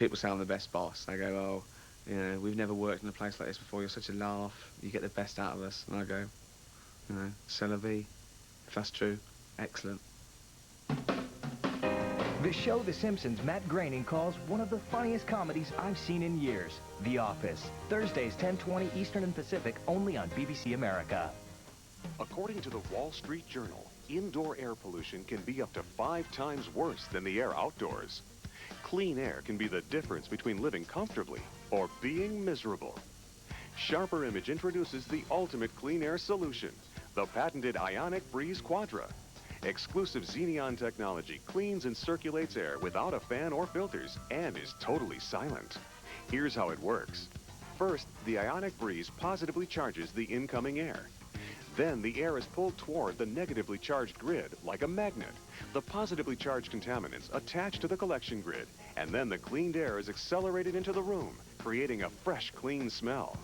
People say I'm the best boss. They go, oh, we've never worked in a place like this before. You're such a laugh. You get the best out of us. And I go, c'est la vie. If that's true, excellent. The show The Simpsons Matt Groening calls one of the funniest comedies I've seen in years. The Office. Thursdays, 10:20 Eastern and Pacific, only on BBC America. According to the Wall Street Journal, indoor air pollution can be up to 5 times worse than the air outdoors. Clean air can be the difference between living comfortably or being miserable. Sharper Image introduces the ultimate clean air solution, the patented Ionic Breeze Quadra. Exclusive Xeneon technology cleans and circulates air without a fan or filters and is totally silent. Here's how it works. First, the Ionic Breeze positively charges the incoming air. Then the air is pulled toward the negatively charged grid like a magnet. The positively charged contaminants attach to the collection grid, and then the cleaned air is accelerated into the room, creating a fresh, clean smell.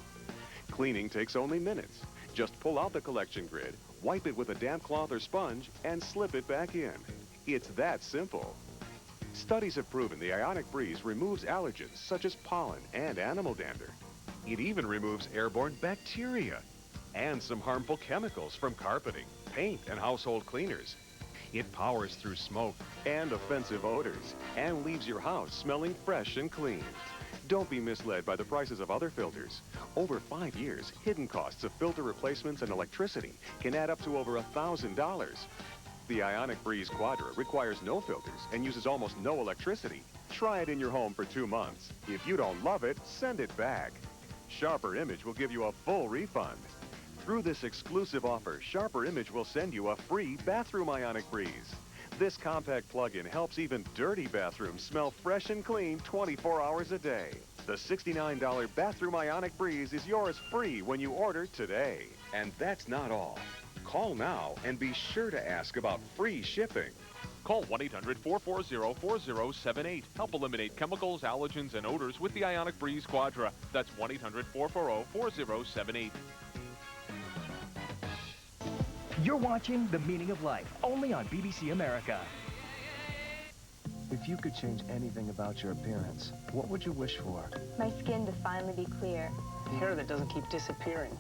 Cleaning takes only minutes. Just pull out the collection grid, wipe it with a damp cloth or sponge, and slip it back in. It's that simple. Studies have proven the Ionic Breeze removes allergens such as pollen and animal dander. It even removes airborne bacteria and some harmful chemicals from carpeting, paint, and household cleaners. It powers through smoke and offensive odors and leaves your house smelling fresh and clean. Don't be misled by the prices of other filters. Over 5 years, hidden costs of filter replacements and electricity can add up to over $1,000. The Ionic Breeze Quadra requires no filters and uses almost no electricity. Try it in your home for 2 months. If you don't love it, send it back. Sharper Image will give you a full refund. Through this exclusive offer, Sharper Image will send you a free bathroom Ionic Breeze. This compact plug-in helps even dirty bathrooms smell fresh and clean 24 hours a day. The $69 Bathroom Ionic Breeze is yours free when you order today. And that's not all. Call now and be sure to ask about free shipping. Call 1-800-440-4078. Help eliminate chemicals, allergens, and odors with the Ionic Breeze Quadra. That's 1-800-440-4078. You're watching The Meaning of Life, only on BBC America. If you could change anything about your appearance, what would you wish for? My skin to finally be clear. Hair that doesn't keep disappearing.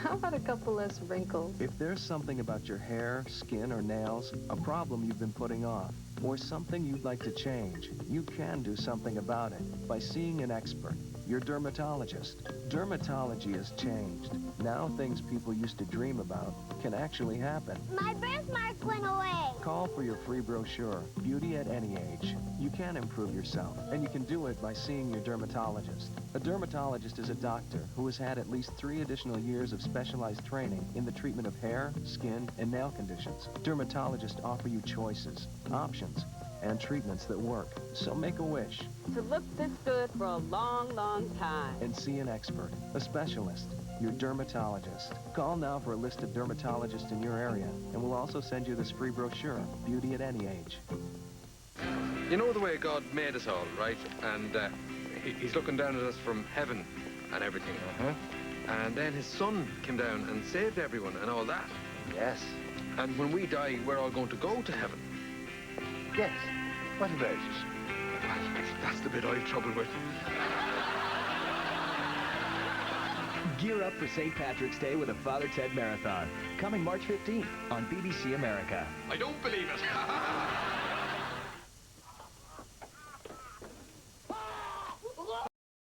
How about a couple less wrinkles? If there's something about your hair, skin, or nails, a problem you've been putting off, or something you'd like to change, you can do something about it by seeing an expert, your dermatologist. Dermatology has changed. Now things people used to dream about can actually happen. My birthmark went away. Call for your free brochure, Beauty at Any Age. You can improve yourself, and you can do it by seeing your dermatologist. A dermatologist is a doctor who has had at least 3 additional years of specialized training in the treatment of hair, skin, and nail conditions. Dermatologists offer you choices, options, and treatments that work. So make a wish. To look this good for a long, long time. And see an expert, a specialist, your dermatologist. Call now for a list of dermatologists in your area, and we'll also send you this free brochure, Beauty at Any Age. You know the way God made us all, right? And he's looking down at us from heaven and everything. And then his son came down and saved everyone and all that. Yes. And when we die, we're all going to go to heaven. Yes. What about it? Well, that's the bit I've trouble with. Gear up for St. Patrick's Day with a Father Ted Marathon. Coming March 15th on BBC America. I don't believe it.